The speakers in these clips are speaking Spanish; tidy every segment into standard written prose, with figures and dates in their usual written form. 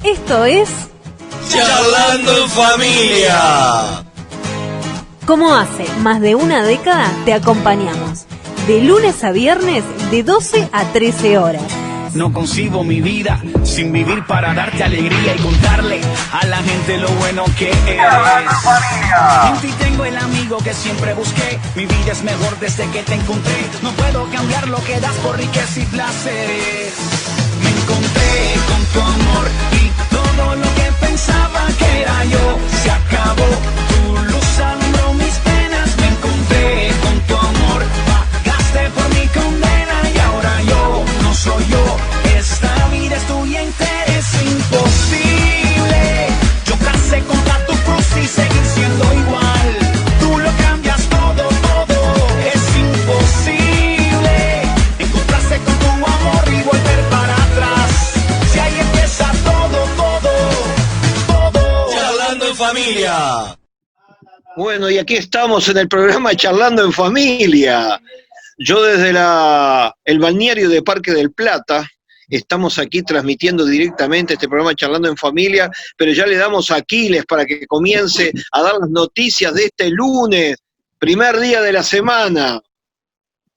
Esto es Charlando en Familia. Como hace más de una década te acompañamos, de lunes a viernes de 12 a 13 horas. No concibo mi vida sin vivir para darte alegría y contarle a la gente lo bueno que eres. En ti tengo el amigo que siempre busqué. Mi vida es mejor desde que te encontré. No puedo cambiar lo que das por riqueza y placeres. Me encontré con tu amor y todo lo que pensaba que era yo se acabó. Tu luz alumbró mis penas. Me encontré con tu amor. Pagaste por mi condena y ahora yo no soy yo. Esta vida es tuya entera. Es imposible chocarse contra tu cruz y seguir siendo igual. Tú lo cambias todo, todo. Es imposible encontrarse con tu amor y volver para atrás. Si ahí empieza todo, todo, todo. Charlando en Familia. Bueno, y aquí estamos en el programa Charlando en Familia. Yo desde el balneario de Parque del Plata, estamos aquí transmitiendo directamente este programa Charlando en Familia, pero ya le damos a Aquiles para que comience a dar las noticias de este lunes, primer día de la semana.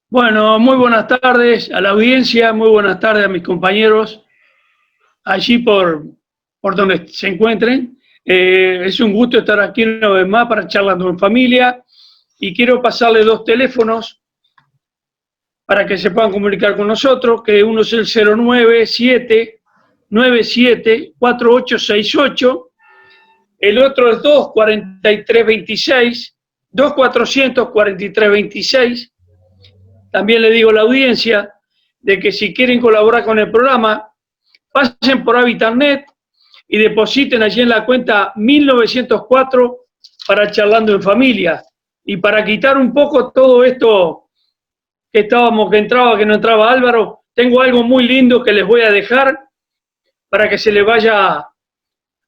Bueno, muy buenas tardes a la audiencia, muy buenas tardes a mis compañeros allí por donde se encuentren. Es un gusto estar aquí una vez más para Charlando en Familia y quiero pasarle dos teléfonos para que se puedan comunicar con nosotros, que uno es el 097-97-4868, el otro es 24326, 244326. También le digo a la audiencia de que si quieren colaborar con el programa, pasen por Habitarnet y depositen allí en la cuenta 1904 para Charlando en Familia. Y para quitar un poco todo esto que entraba, que no entraba Álvaro, tengo algo muy lindo que les voy a dejar para que se les vaya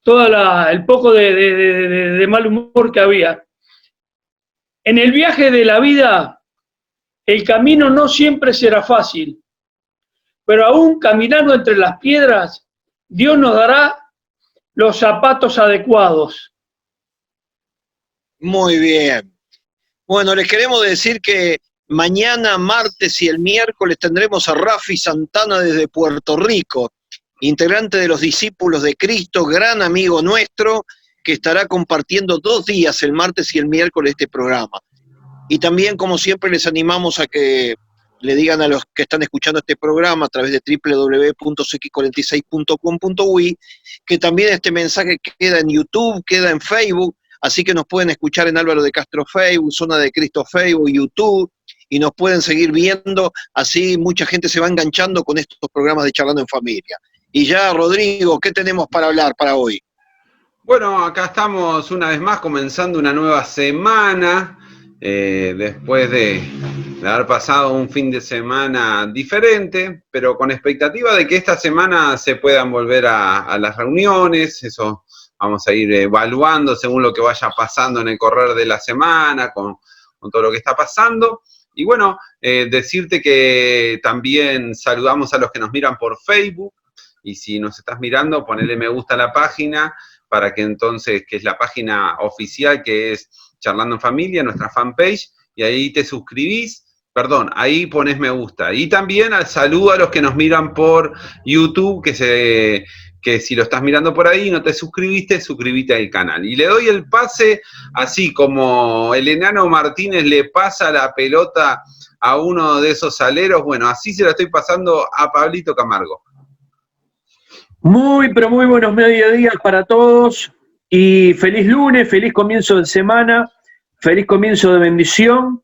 todo el poco de mal humor que había. En el viaje de la vida, el camino no siempre será fácil, pero aún caminando entre las piedras, Dios nos dará los zapatos adecuados. Muy bien. Bueno, les queremos decir que mañana, martes y el miércoles tendremos a Rafi Santana desde Puerto Rico, integrante de los Discípulos de Cristo, gran amigo nuestro, que estará compartiendo 2 días, el martes y el miércoles, este programa. Y también, como siempre, les animamos a que le digan a los que están escuchando este programa a través de www.x46.com.uy que también este mensaje queda en YouTube, queda en Facebook, así que nos pueden escuchar en Álvaro de Castro Facebook, Zona de Cristo Facebook, YouTube, y nos pueden seguir viendo, así mucha gente se va enganchando con estos programas de Charlando en Familia. Y ya, Rodrigo, ¿qué tenemos para hablar para hoy? Bueno, acá estamos una vez más comenzando una nueva semana, después de haber pasado un fin de semana diferente, pero con expectativa de que esta semana se puedan volver a las reuniones. Eso vamos a ir evaluando según lo que vaya pasando en el correr de la semana, con todo lo que está pasando. Y bueno, decirte que también saludamos a los que nos miran por Facebook, y si nos estás mirando, ponele me gusta a la página, para que entonces, que es la página oficial, que es Charlando en Familia, nuestra fanpage, y ahí te suscribís, ahí pones me gusta. Y también al saludo a los que nos miran por YouTube, que si lo estás mirando por ahí y no te suscribiste, suscríbete al canal. Y le doy el pase, así como el enano Martínez le pasa la pelota a uno de esos aleros, bueno, así se la estoy pasando a Pablito Camargo. Muy, pero muy buenos mediodías para todos y feliz lunes, feliz comienzo de semana, feliz comienzo de bendición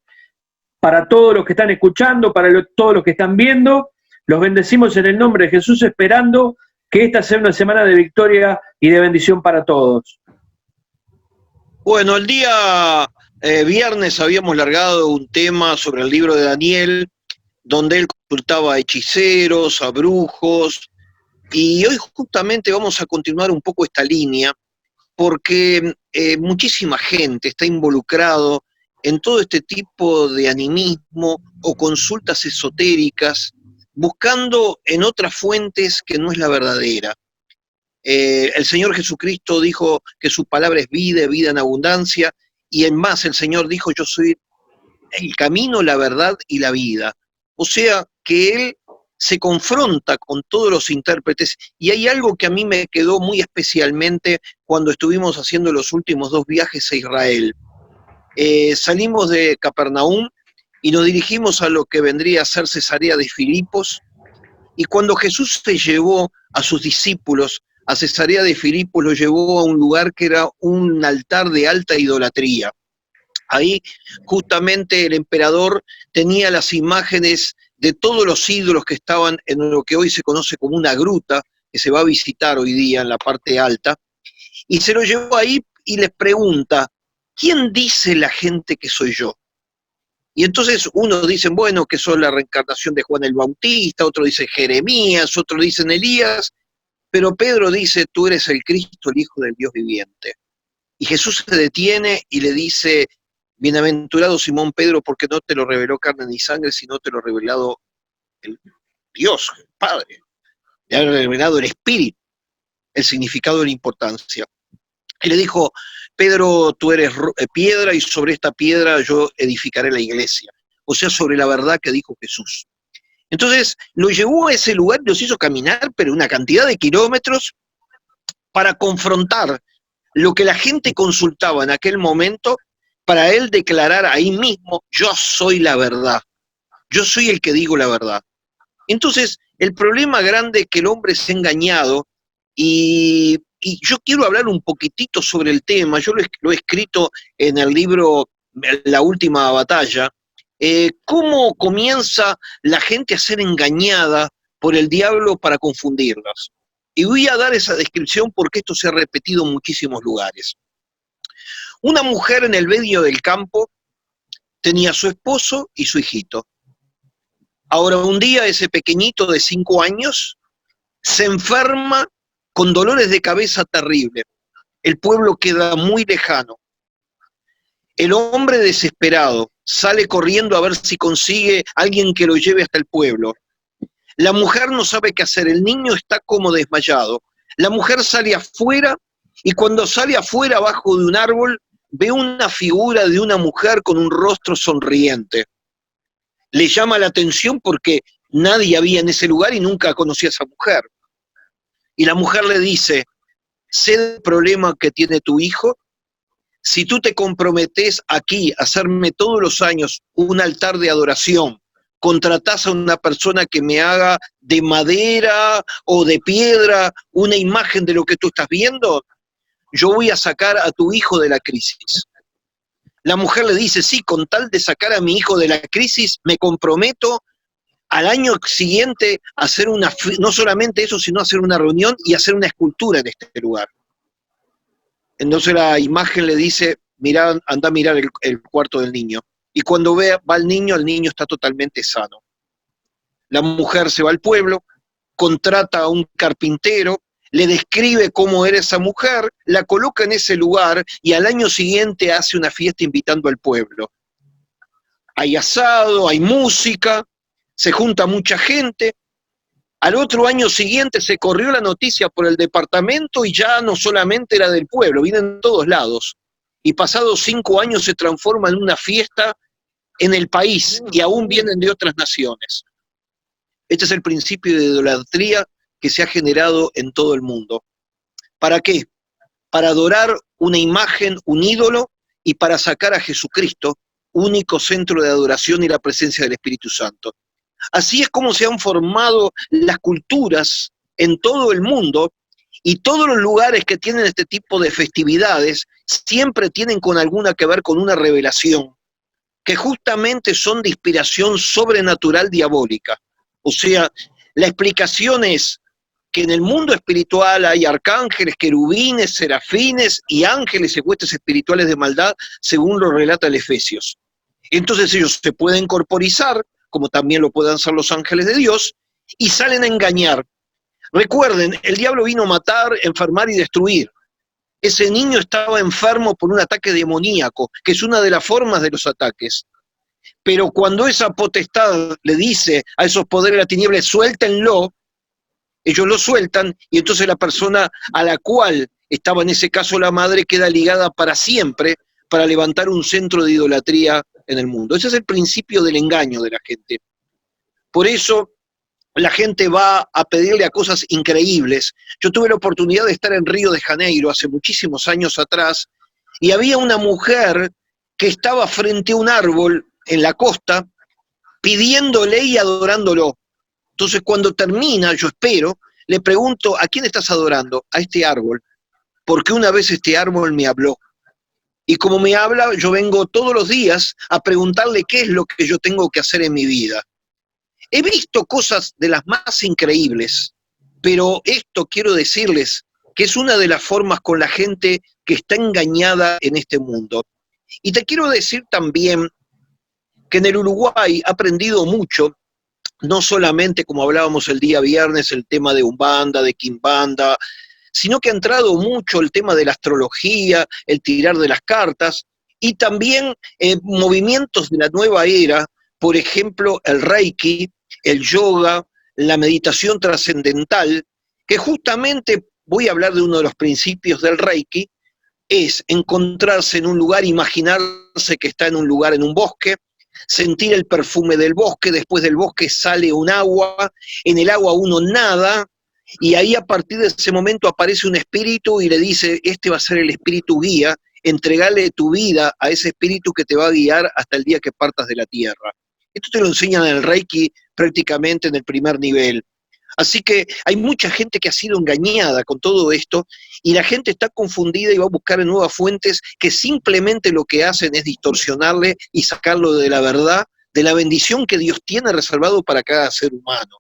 para todos los que están escuchando, para todos los que están viendo. Los bendecimos en el nombre de Jesús, esperando que esta sea una semana de victoria y de bendición para todos. Bueno, el día viernes habíamos largado un tema sobre el libro de Daniel, donde él consultaba a hechiceros, a brujos, y hoy justamente vamos a continuar un poco esta línea, porque muchísima gente está involucrado en todo este tipo de animismo o consultas esotéricas, buscando en otras fuentes que no es la verdadera. El Señor Jesucristo dijo que su palabra es vida, vida en abundancia, y en más el Señor dijo, yo soy el camino, la verdad y la vida. O sea que Él se confronta con todos los intérpretes, y hay algo que a mí me quedó muy especialmente cuando estuvimos haciendo los últimos 2 viajes a Israel. Salimos de Capernaum y nos dirigimos a lo que vendría a ser Cesarea de Filipos, y cuando Jesús se llevó a sus discípulos a Cesarea de Filipos, lo llevó a un lugar que era un altar de alta idolatría. Ahí justamente el emperador tenía las imágenes de todos los ídolos que estaban en lo que hoy se conoce como una gruta, que se va a visitar hoy día en la parte alta, y se lo llevó ahí y les pregunta, ¿quién dice la gente que soy yo? Y entonces unos dicen, bueno, que son la reencarnación de Juan el Bautista, otros dicen Jeremías, otros dicen Elías, pero Pedro dice, tú eres el Cristo, el Hijo del Dios viviente. Y Jesús se detiene y le dice, bienaventurado Simón Pedro, porque no te lo reveló carne ni sangre, sino te lo ha revelado el Dios, el Padre. Le ha revelado el Espíritu, el significado de la importancia. Y le dijo, Pedro, tú eres piedra y sobre esta piedra yo edificaré la iglesia. O sea, sobre la verdad que dijo Jesús. Entonces lo llevó a ese lugar, los hizo caminar, pero una cantidad de kilómetros para confrontar lo que la gente consultaba en aquel momento, para él declarar ahí mismo, yo soy la verdad, yo soy el que digo la verdad. Entonces, el problema grande es que el hombre se ha engañado, y yo quiero hablar un poquitito sobre el tema. Yo lo he escrito en el libro La Última Batalla, cómo comienza la gente a ser engañada por el diablo para confundirlas. Y voy a dar esa descripción porque esto se ha repetido en muchísimos lugares. Una mujer en el medio del campo tenía a su esposo y su hijito. Ahora, un día ese pequeñito de 5 años se enferma con dolores de cabeza terribles. El pueblo queda muy lejano. El hombre desesperado sale corriendo a ver si consigue alguien que lo lleve hasta el pueblo. La mujer no sabe qué hacer, el niño está como desmayado. La mujer sale afuera y cuando sale afuera abajo de un árbol ve una figura de una mujer con un rostro sonriente. Le llama la atención porque nadie había en ese lugar y nunca conocía a esa mujer. Y la mujer le dice, sé el problema que tiene tu hijo, si tú te comprometes aquí a hacerme todos los años un altar de adoración, contratás a una persona que me haga de madera o de piedra una imagen de lo que tú estás viendo, yo voy a sacar a tu hijo de la crisis. La mujer le dice, sí, con tal de sacar a mi hijo de la crisis, me comprometo al año siguiente a hacer no solamente eso, sino hacer una reunión y hacer una escultura en este lugar. Entonces la imagen le dice, mirá, anda a mirar el cuarto del niño. Y cuando va el niño está totalmente sano. La mujer se va al pueblo, contrata a un carpintero, le describe cómo era esa mujer, la coloca en ese lugar y al año siguiente hace una fiesta invitando al pueblo. Hay asado, hay música, se junta mucha gente. Al otro año siguiente se corrió la noticia por el departamento y ya no solamente era del pueblo, vienen de todos lados. Y pasados 5 años se transforma en una fiesta en el país y aún vienen de otras naciones. Este es el principio de idolatría que se ha generado en todo el mundo. ¿Para qué? Para adorar una imagen, un ídolo, y para sacar a Jesucristo, único centro de adoración y la presencia del Espíritu Santo. Así es como se han formado las culturas en todo el mundo, y todos los lugares que tienen este tipo de festividades siempre tienen con alguna que ver con una revelación, que justamente son de inspiración sobrenatural diabólica. O sea, la explicación es que en el mundo espiritual hay arcángeles, querubines, serafines y ángeles y huestes espirituales de maldad, según lo relata el Efesios. Entonces ellos se pueden corporizar, como también lo pueden hacer los ángeles de Dios, y salen a engañar. Recuerden, el diablo vino a matar, enfermar y destruir. Ese niño estaba enfermo por un ataque demoníaco, que es una de las formas de los ataques. Pero cuando esa potestad le dice a esos poderes de la tiniebla, suéltenlo, ellos lo sueltan y entonces la persona a la cual estaba en ese caso la madre queda ligada para siempre para levantar un centro de idolatría en el mundo. Ese es el principio del engaño de la gente. Por eso la gente va a pedirle a cosas increíbles. Yo tuve la oportunidad de estar en Río de Janeiro hace muchísimos años atrás y había una mujer que estaba frente a un árbol en la costa pidiéndole y adorándolo. Entonces cuando termina, yo espero, le pregunto, ¿a quién estás adorando? A este árbol, porque una vez este árbol me habló. Y como me habla, yo vengo todos los días a preguntarle qué es lo que yo tengo que hacer en mi vida. He visto cosas de las más increíbles, pero esto quiero decirles que es una de las formas con la gente que está engañada en este mundo. Y te quiero decir también que en el Uruguay ha aprendido mucho, no solamente como hablábamos el día viernes, el tema de Umbanda, de Quimbanda, sino que ha entrado mucho el tema de la astrología, el tirar de las cartas, y también movimientos de la nueva era, por ejemplo, el Reiki, el yoga, la meditación trascendental, que justamente voy a hablar de uno de los principios del Reiki, es encontrarse en un lugar, imaginarse que está en un lugar, en un bosque, sentir el perfume del bosque, después del bosque sale un agua, en el agua uno nada, y ahí a partir de ese momento aparece un espíritu y le dice, este va a ser el espíritu guía, entregale tu vida a ese espíritu que te va a guiar hasta el día que partas de la tierra. Esto te lo enseñan en el Reiki prácticamente en el primer nivel. Así que hay mucha gente que ha sido engañada con todo esto y la gente está confundida y va a buscar en nuevas fuentes que simplemente lo que hacen es distorsionarle y sacarlo de la verdad, de la bendición que Dios tiene reservado para cada ser humano.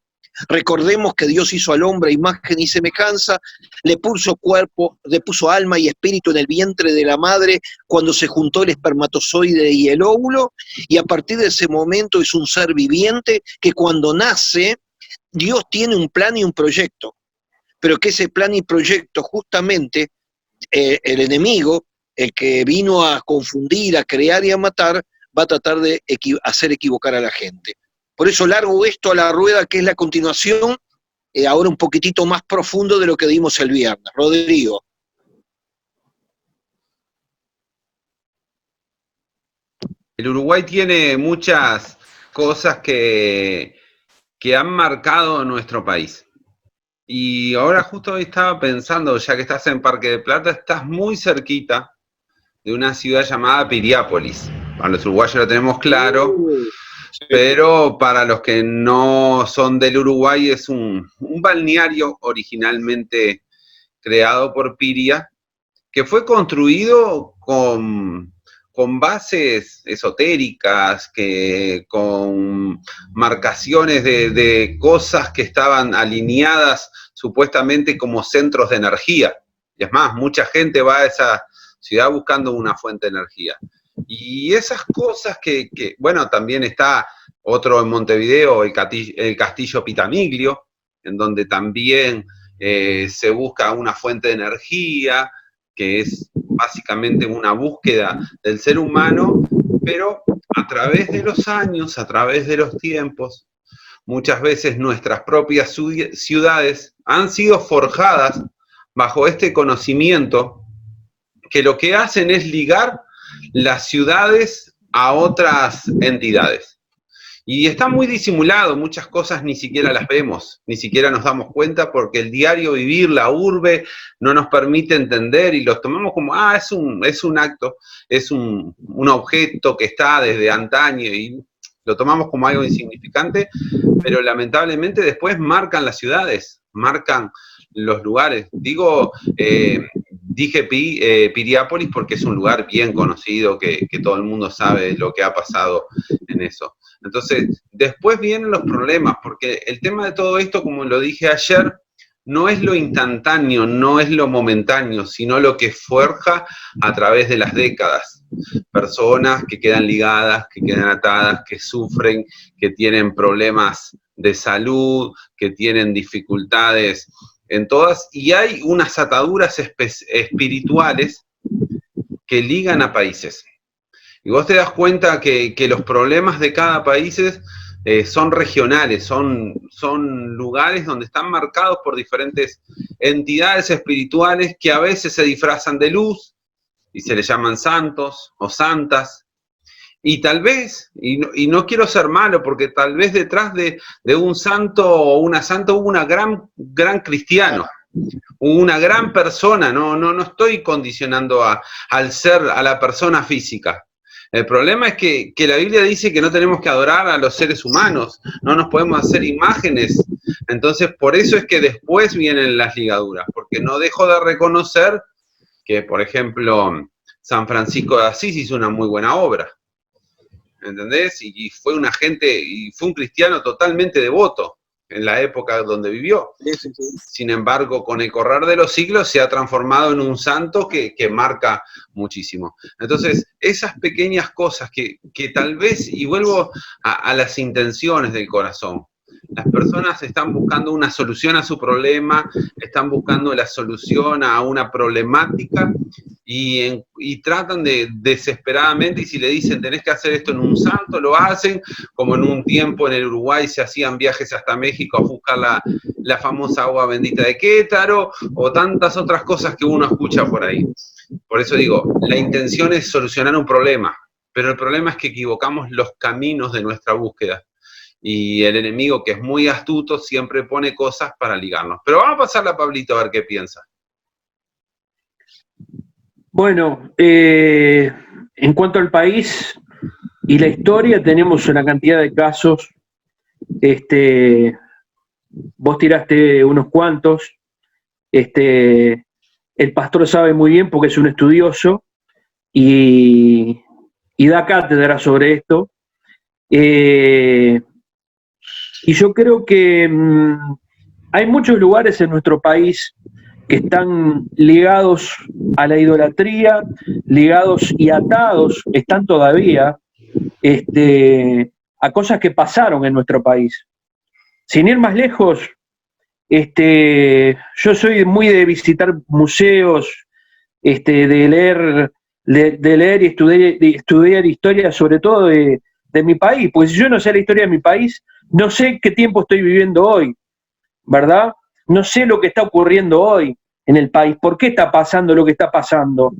Recordemos que Dios hizo al hombre a imagen y semejanza, le puso cuerpo, le puso alma y espíritu en el vientre de la madre cuando se juntó el espermatozoide y el óvulo, y a partir de ese momento es un ser viviente que cuando nace, Dios tiene un plan y un proyecto, pero que ese plan y proyecto justamente el enemigo, el que vino a confundir, a crear y a matar, va a tratar de hacer equivocar a la gente. Por eso largo esto a la rueda, que es la continuación, ahora un poquitito más profundo de lo que dimos el viernes. Rodrigo. El Uruguay tiene muchas cosas que han marcado nuestro país. Y ahora justo hoy estaba pensando, ya que estás en Parque del Plata, estás muy cerquita de una ciudad llamada Piriápolis. Para los uruguayos lo tenemos claro. Pero para los que no son del Uruguay es un balneario originalmente creado por Piria, que fue construido con bases esotéricas, con marcaciones de cosas que estaban alineadas supuestamente como centros de energía. Y es más, mucha gente va a esa ciudad buscando una fuente de energía. Y esas cosas bueno, también está otro en Montevideo, el Castillo Pitamiglio, en donde también se busca una fuente de energía, que es básicamente una búsqueda del ser humano, pero a través de los años, a través de los tiempos, muchas veces nuestras propias ciudades han sido forjadas bajo este conocimiento, que lo que hacen es ligar las ciudades a otras entidades. Y está muy disimulado, muchas cosas ni siquiera las vemos, ni siquiera nos damos cuenta porque el diario vivir, la urbe, no nos permite entender y los tomamos como, es un acto, es un objeto que está desde antaño y lo tomamos como algo insignificante, pero lamentablemente después marcan las ciudades, marcan los lugares. Dije Piriápolis porque es un lugar bien conocido, que todo el mundo sabe lo que ha pasado en eso. Entonces, después vienen los problemas, porque el tema de todo esto, como lo dije ayer, no es lo instantáneo, no es lo momentáneo, sino lo que forja a través de las décadas. Personas que quedan ligadas, que quedan atadas, que sufren, que tienen problemas de salud, que tienen dificultades en todas, y hay unas ataduras espirituales que ligan a países. Y vos te das cuenta que los problemas de cada país son regionales, son lugares donde están marcados por diferentes entidades espirituales que a veces se disfrazan de luz y se les llaman santos o santas. Y tal vez, y no quiero ser malo, porque tal vez detrás de un santo o una santa hubo una gran cristiano, una gran persona. No estoy condicionando al ser, a la persona física. El problema es que la Biblia dice que no tenemos que adorar a los seres humanos, no nos podemos hacer imágenes. Entonces, por eso es que después vienen las ligaduras, porque no dejo de reconocer que, por ejemplo, San Francisco de Asís hizo una muy buena obra, ¿entendés? Y fue un cristiano totalmente devoto en la época donde vivió. Sí. Sin embargo, con el correr de los siglos se ha transformado en un santo que marca muchísimo. Entonces, esas pequeñas cosas que tal vez, y vuelvo a las intenciones del corazón, las personas están buscando una solución a su problema, están buscando la solución a una problemática y tratan de desesperadamente, y si le dicen tenés que hacer esto en un santo, lo hacen, como en un tiempo en el Uruguay se hacían viajes hasta México a buscar la famosa agua bendita de Querétaro, o tantas otras cosas que uno escucha por ahí. Por eso digo, la intención es solucionar un problema, pero el problema es que equivocamos los caminos de nuestra búsqueda. Y el enemigo, que es muy astuto, siempre pone cosas para ligarnos. Pero vamos a pasarle a Pablito a ver qué piensa. Bueno, en cuanto al país y la historia, tenemos una cantidad de casos. Vos tiraste unos cuantos. El pastor sabe muy bien porque es un estudioso y da cátedra sobre esto. Y yo creo que hay muchos lugares en nuestro país que están ligados a la idolatría, ligados y atados, están todavía, a cosas que pasaron en nuestro país. Sin ir más lejos, yo soy muy de visitar museos, de leer y estudiar historia, sobre todo de mi país, porque si yo no sé la historia de mi país, no sé qué tiempo estoy viviendo hoy, ¿verdad? No sé lo que está ocurriendo hoy en el país, por qué está pasando lo que está pasando.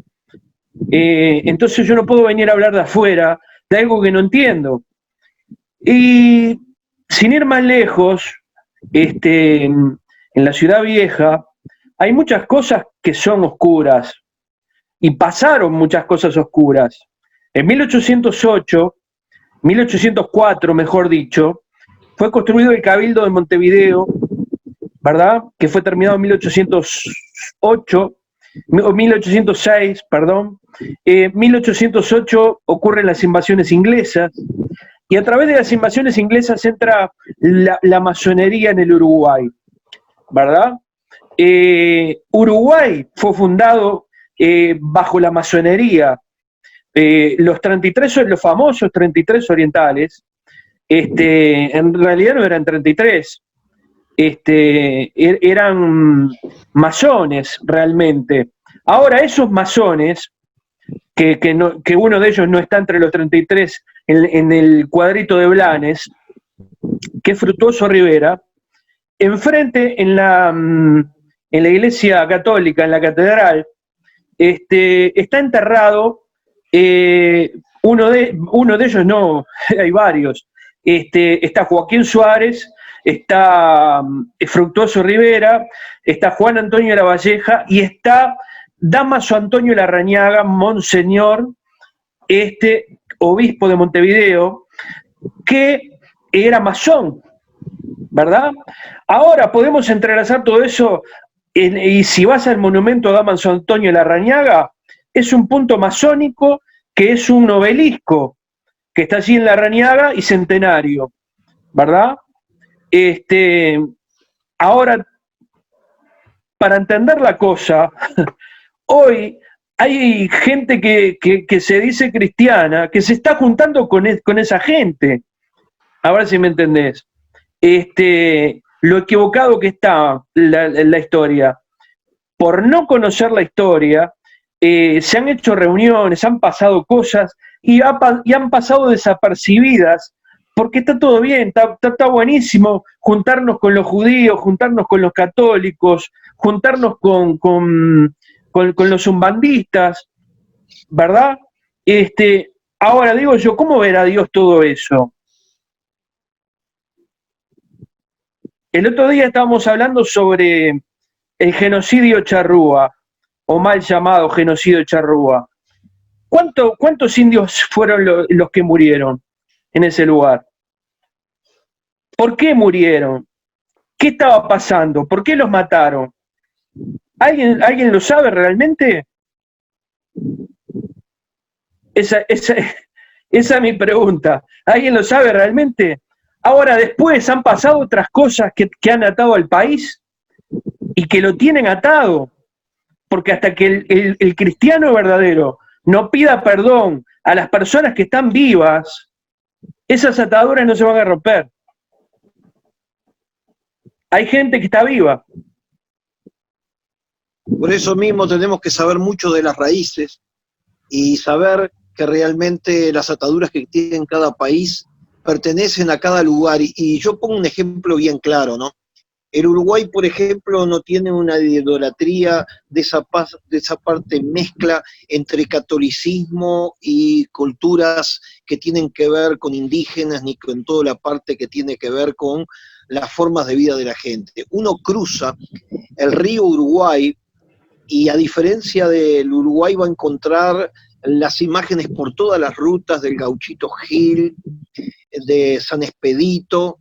Entonces yo no puedo venir a hablar de afuera, de algo que no entiendo. Y sin ir más lejos, en la Ciudad Vieja hay muchas cosas que son oscuras, y pasaron muchas cosas oscuras. En 1804, mejor dicho, fue construido el Cabildo de Montevideo, ¿verdad? Que fue terminado en 1806, perdón. 1808 ocurren las invasiones inglesas, y a través de las invasiones inglesas entra la masonería en el Uruguay, ¿verdad? Uruguay fue fundado bajo la masonería. Los 33, los famosos 33 orientales, en realidad no eran 33, eran masones realmente. Ahora esos masones, que uno de ellos no está entre los 33 en el cuadrito de Blanes, que es Frutuoso Rivera, enfrente en la iglesia católica, en la catedral, está enterrado uno de ellos, no, hay varios. Está Joaquín Suárez, está Fructuoso Rivera, está Juan Antonio Lavalleja y está Dámaso Antonio Larrañaga, monseñor, obispo de Montevideo, que era masón, ¿verdad? Ahora podemos entrelazar todo eso, y si vas al monumento a Dámaso Antonio Larrañaga, es un punto masónico que es un obelisco que está allí en Larrañaga y Centenario, ¿verdad? Ahora, para entender la cosa, hoy hay gente que se dice cristiana, que se está juntando con esa gente. A ver si me entendés. Lo equivocado que está la historia. Por no conocer la historia, se han hecho reuniones, han pasado cosas y han pasado desapercibidas porque está todo bien, está buenísimo juntarnos con los judíos, juntarnos con los católicos, juntarnos con los umbandistas, ¿verdad? Ahora digo yo, ¿cómo verá Dios todo eso? El otro día estábamos hablando sobre el genocidio charrúa, o mal llamado genocidio charrúa. ¿Cuántos indios fueron los que murieron en ese lugar? ¿Por qué murieron? ¿Qué estaba pasando? ¿Por qué los mataron? ¿Alguien lo sabe realmente? Esa es mi pregunta. ¿Alguien lo sabe realmente? Ahora, después han pasado otras cosas que han atado al país y que lo tienen atado. Porque hasta que el cristiano verdadero no pida perdón a las personas que están vivas, esas ataduras no se van a romper. Hay gente que está viva. Por eso mismo tenemos que saber mucho de las raíces y saber que realmente las ataduras que tiene cada país pertenecen a cada lugar. Y yo pongo un ejemplo bien claro, ¿no? El Uruguay, por ejemplo, no tiene una idolatría de esa parte mezcla entre catolicismo y culturas que tienen que ver con indígenas, ni con toda la parte que tiene que ver con las formas de vida de la gente. Uno cruza el río Uruguay y a diferencia del Uruguay va a encontrar las imágenes por todas las rutas del Gauchito Gil, de San Expedito,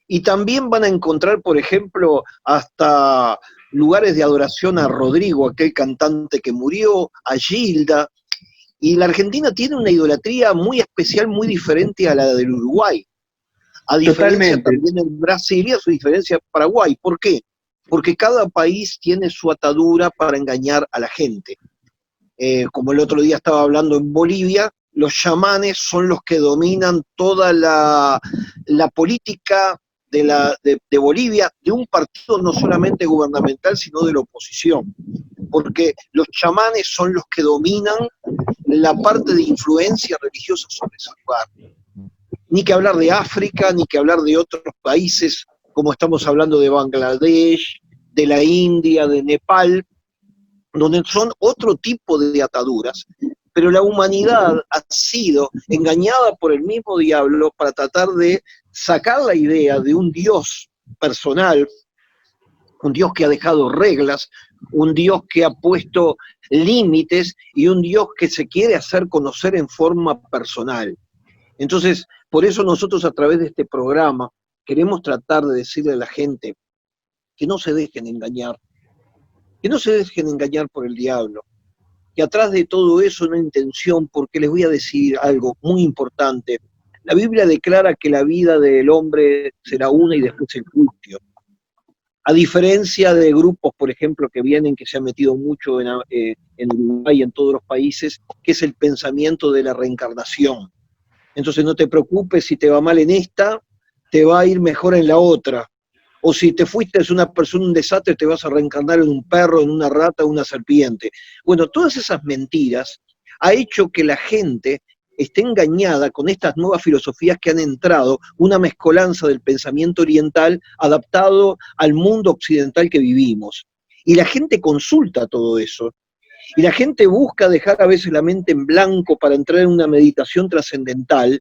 y también van a encontrar, por ejemplo, hasta lugares de adoración a Rodrigo, aquel cantante que murió, a Gilda, y la Argentina tiene una idolatría muy especial, muy diferente a la del Uruguay. A diferencia también en Brasil y a su diferencia Paraguay. ¿Por qué? Porque cada país tiene su atadura para engañar a la gente. Como el otro día estaba hablando en Bolivia, los chamanes son los que dominan toda la política de Bolivia, de un partido no solamente gubernamental, sino de la oposición. Porque los chamanes son los que dominan la parte de influencia religiosa sobre ese lugar. Ni que hablar de África, ni que hablar de otros países, como estamos hablando de Bangladesh, de la India, de Nepal, donde son otro tipo de ataduras, pero la humanidad ha sido engañada por el mismo diablo para tratar de sacar la idea de un Dios personal, un Dios que ha dejado reglas, un Dios que ha puesto límites y un Dios que se quiere hacer conocer en forma personal. Entonces, por eso nosotros a través de este programa queremos tratar de decirle a la gente que no se dejen engañar, que no se dejen engañar por el diablo, que atrás de todo eso hay una intención, porque les voy a decir algo muy importante. La Biblia declara que la vida del hombre será una y después el juicio. A diferencia de grupos, por ejemplo, que se han metido mucho en Uruguay y en todos los países, que es el pensamiento de la reencarnación. Entonces no te preocupes si te va mal en esta, te va a ir mejor en la otra. O si te fuiste es una persona, un desastre, te vas a reencarnar en un perro, en una rata, en una serpiente. Bueno, todas esas mentiras ha hecho que la gente esté engañada con estas nuevas filosofías que han entrado, una mezcolanza del pensamiento oriental adaptado al mundo occidental que vivimos. Y la gente consulta todo eso. Y la gente busca dejar a veces la mente en blanco para entrar en una meditación trascendental,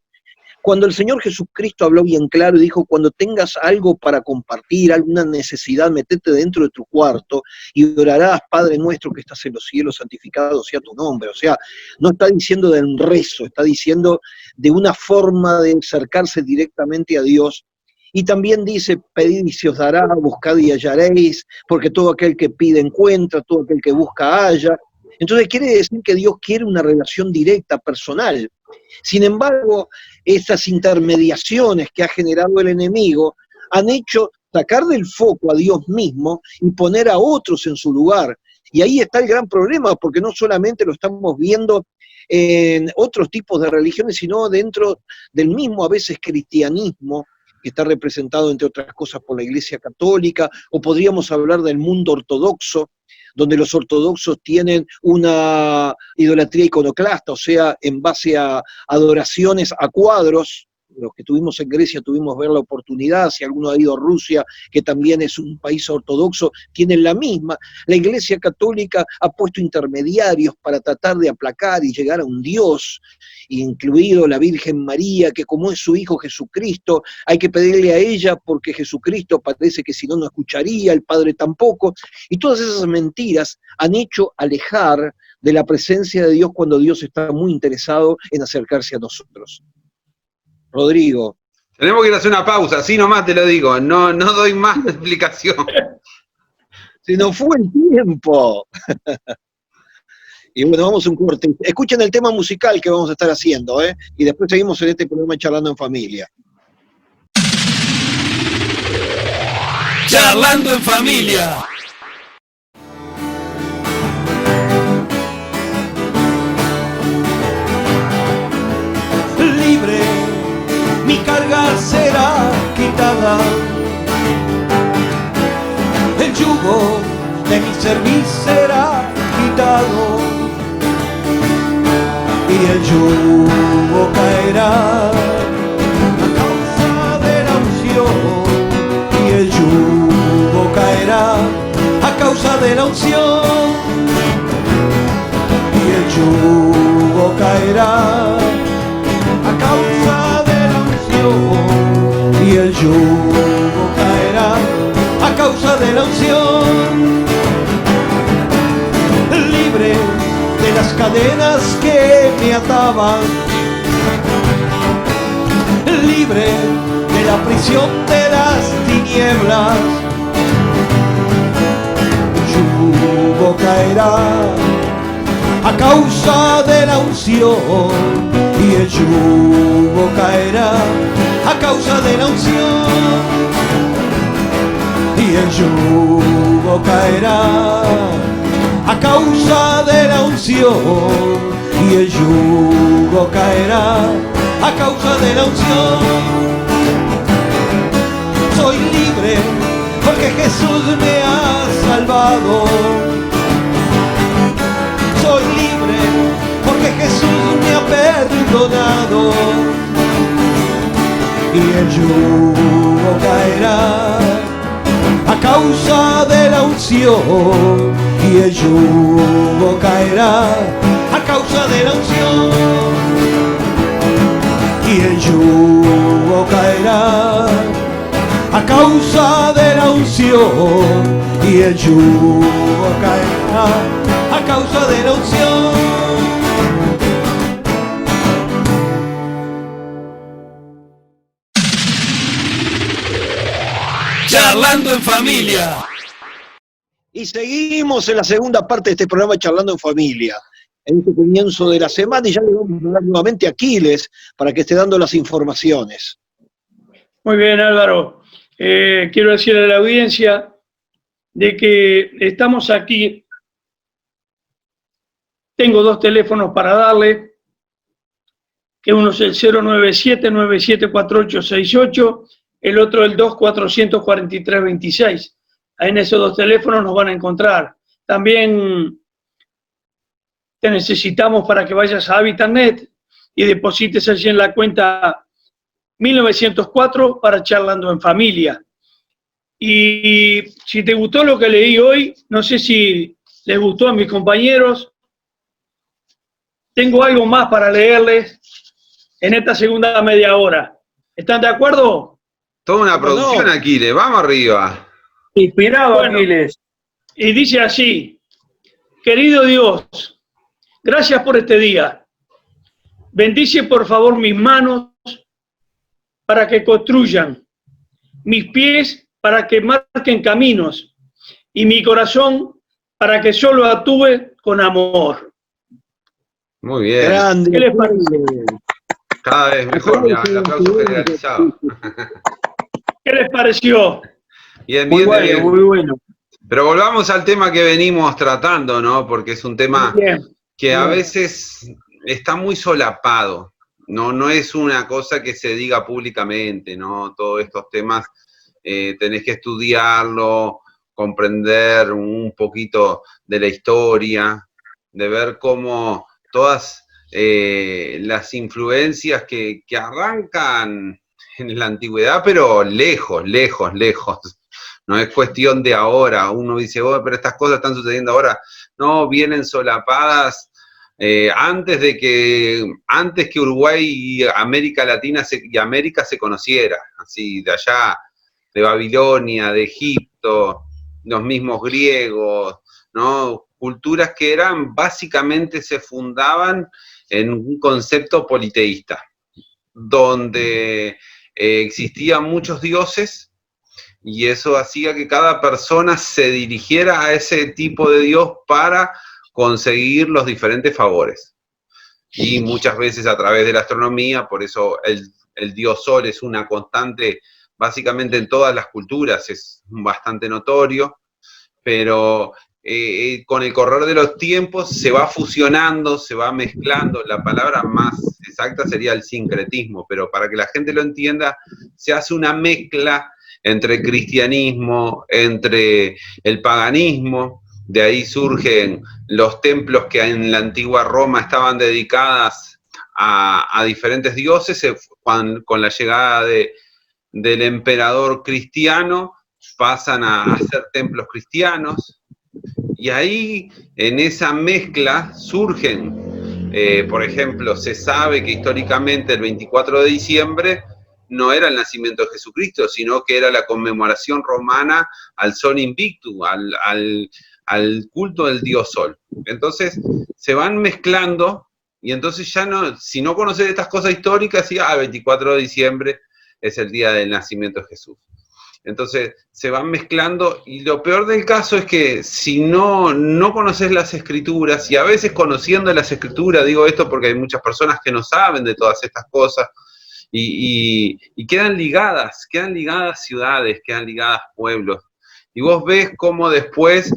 cuando el Señor Jesucristo habló bien claro y dijo, cuando tengas algo para compartir, alguna necesidad, metete dentro de tu cuarto y orarás, Padre nuestro que estás en los cielos, santificado sea tu nombre. O sea, no está diciendo de un rezo, está diciendo de una forma de acercarse directamente a Dios. Y también dice, pedid y se os dará, buscad y hallaréis, porque todo aquel que pide encuentra, todo aquel que busca halla. Entonces quiere decir que Dios quiere una relación directa, personal. Sin embargo, estas intermediaciones que ha generado el enemigo han hecho sacar del foco a Dios mismo y poner a otros en su lugar. Y ahí está el gran problema, porque no solamente lo estamos viendo en otros tipos de religiones, sino dentro del mismo, a veces, cristianismo, que está representado, entre otras cosas, por la Iglesia Católica, o podríamos hablar del mundo ortodoxo, donde los ortodoxos tienen una idolatría iconoclasta, o sea, en base a adoraciones a cuadros, los que estuvimos en Grecia tuvimos ver la oportunidad, si alguno ha ido a Rusia, que también es un país ortodoxo, tienen la misma. La Iglesia Católica ha puesto intermediarios para tratar de aplacar y llegar a un Dios, incluido la Virgen María, que como es su Hijo Jesucristo, hay que pedirle a ella porque Jesucristo parece que si no, no escucharía, el Padre tampoco, y todas esas mentiras han hecho alejar de la presencia de Dios cuando Dios está muy interesado en acercarse a nosotros. Rodrigo. Tenemos que ir a hacer una pausa, así nomás te lo digo, no doy más explicación. Se nos fue el tiempo. Y bueno, vamos a un corte. Escuchen el tema musical que vamos a estar haciendo, ¿eh? Y después seguimos en este programa Charlando en Familia. Charlando en Familia. Libre, mi carga será quitada, el yugo de mi servicio será quitado, y el yugo caerá a causa de la unción, y el yugo caerá a causa de la unción, y el yugo caerá a causa de la unción, y el yugo caerá a causa de la unción. Libre de las cadenas que me ataban, libre de la prisión de las tinieblas, el yugo caerá a causa de la unción, y el yugo caerá a causa de la unción, y el yugo caerá a causa de la unción, y el yugo caerá a causa de la unción. Soy libre porque Jesús me ha salvado. Soy libre porque Jesús me ha perdonado, y el yugo caerá a causa de la unción, y el yugo caerá a causa de la unción, y el yugo caerá a causa de la unción, y el yugo caerá a causa de la unción. Charlando en Familia. Y seguimos en la segunda parte de este programa Charlando en Familia. En este comienzo de la semana, y ya le vamos a hablar nuevamente a Aquiles para que esté dando las informaciones. Muy bien, Álvaro. Quiero decirle a la audiencia de que estamos aquí. Tengo dos teléfonos para darle, que uno es el 097-974868, el otro el 2443-26. En esos dos teléfonos nos van a encontrar. También te necesitamos para que vayas a HabitatNet y deposites allí en la cuenta 1904 para Charlando en Familia. Y si te gustó lo que leí hoy, no sé si les gustó a mis compañeros, tengo algo más para leerles en esta segunda media hora. ¿Están de acuerdo? Toda una producción, Aquiles, vamos arriba. Inspirado, bueno, Aquiles. Y dice así: querido Dios, gracias por este día. Bendice por favor mis manos para que construyan, mis pies para que marquen caminos, y mi corazón para que solo actúe con amor. Muy bien. Grande. ¿Qué les parece? Cada vez mejor, mira, el aplauso generalizado. ¿Qué les pareció? Bien, Muy bien, bueno, bien. muy bueno. Pero volvamos al tema que venimos tratando, ¿no? Porque es un tema que a veces está muy solapado. No es una cosa que se diga públicamente, ¿no? Todos estos temas tenés que estudiarlo, comprender un poquito de la historia, de ver cómo todas las influencias que arrancan en la antigüedad, pero lejos, lejos, lejos. No es cuestión de ahora. Uno dice, oh, pero estas cosas están sucediendo ahora. No, vienen solapadas antes que Uruguay y América Latina y América se conociera, así, de allá, de Babilonia, de Egipto, los mismos griegos, ¿no? Culturas que básicamente se fundaban en un concepto politeísta, donde existían muchos dioses, y eso hacía que cada persona se dirigiera a ese tipo de Dios para conseguir los diferentes favores. Y muchas veces a través de la astronomía, por eso el Dios Sol es una constante básicamente en todas las culturas, es bastante notorio, pero con el correr de los tiempos se va fusionando, se va mezclando. La palabra más exacta sería el sincretismo, pero para que la gente lo entienda, se hace una mezcla entre cristianismo, entre el paganismo. De ahí surgen los templos que en la antigua Roma estaban dedicadas a diferentes dioses. Con la llegada del emperador cristiano pasan a ser templos cristianos, y ahí en esa mezcla surgen, por ejemplo, se sabe que históricamente el 24 de diciembre no era el nacimiento de Jesucristo, sino que era la conmemoración romana al Sol Invictus, al culto del dios Sol. Entonces se van mezclando, y entonces ya no, si no conoces estas cosas históricas, el 24 de diciembre es el día del nacimiento de Jesús. Entonces se van mezclando, y lo peor del caso es que si no conoces las escrituras, y a veces conociendo las escrituras, digo esto porque hay muchas personas que no saben de todas estas cosas, y quedan ligadas ciudades, quedan ligadas pueblos, y vos ves cómo después,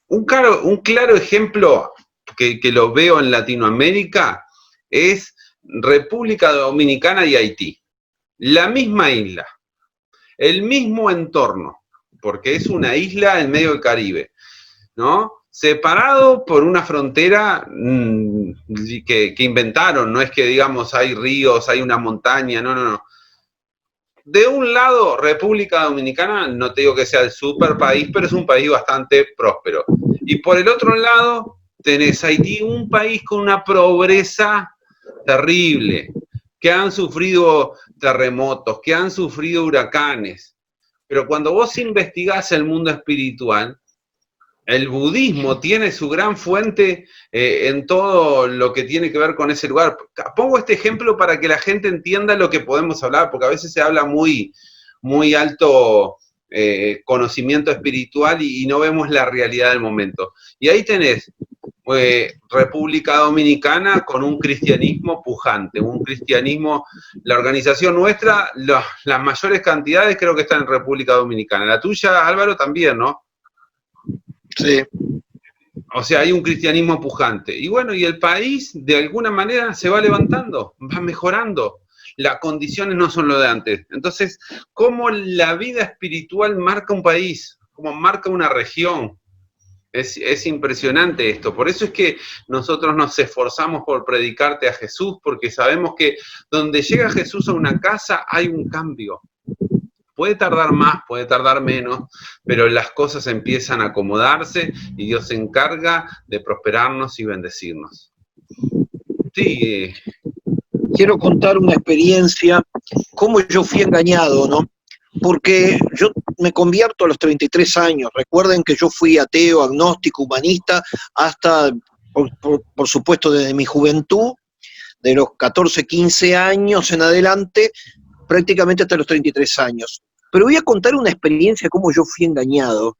un claro ejemplo que lo veo en Latinoamérica es República Dominicana y Haití. La misma isla, el mismo entorno, porque es una isla en medio del Caribe, ¿no? Separado por una frontera que inventaron, no es que digamos hay ríos, hay una montaña, no. De un lado, República Dominicana, no te digo que sea el super país, pero es un país bastante próspero. Y por el otro lado, tenés Haití, un país con una pobreza terrible, que han sufrido terremotos, que han sufrido huracanes. Pero cuando vos investigás el mundo espiritual, el budismo tiene su gran fuente en todo lo que tiene que ver con ese lugar. Pongo este ejemplo para que la gente entienda lo que podemos hablar, porque a veces se habla muy, muy alto conocimiento espiritual y no vemos la realidad del momento. Y ahí tenés República Dominicana con un cristianismo pujante, un cristianismo, la organización nuestra, las mayores cantidades creo que están en República Dominicana. La tuya, Álvaro, también, ¿no? Sí. O sea, hay un cristianismo pujante. Y bueno, y el país de alguna manera se va levantando, va mejorando. Las condiciones no son lo de antes. Entonces, ¿cómo la vida espiritual marca un país? ¿Cómo marca una región? Es impresionante esto. Por eso es que nosotros nos esforzamos por predicarte a Jesús, porque sabemos que donde llega Jesús a una casa hay un cambio. Puede tardar más, puede tardar menos, pero las cosas empiezan a acomodarse y Dios se encarga de prosperarnos y bendecirnos. Sí. Quiero contar una experiencia, cómo yo fui engañado, ¿no? Porque yo me convierto a los 33 años. Recuerden que yo fui ateo, agnóstico, humanista, hasta, por supuesto, desde mi juventud, de los 14, 15 años en adelante, prácticamente hasta los 33 años. Pero voy a contar una experiencia, cómo yo fui engañado.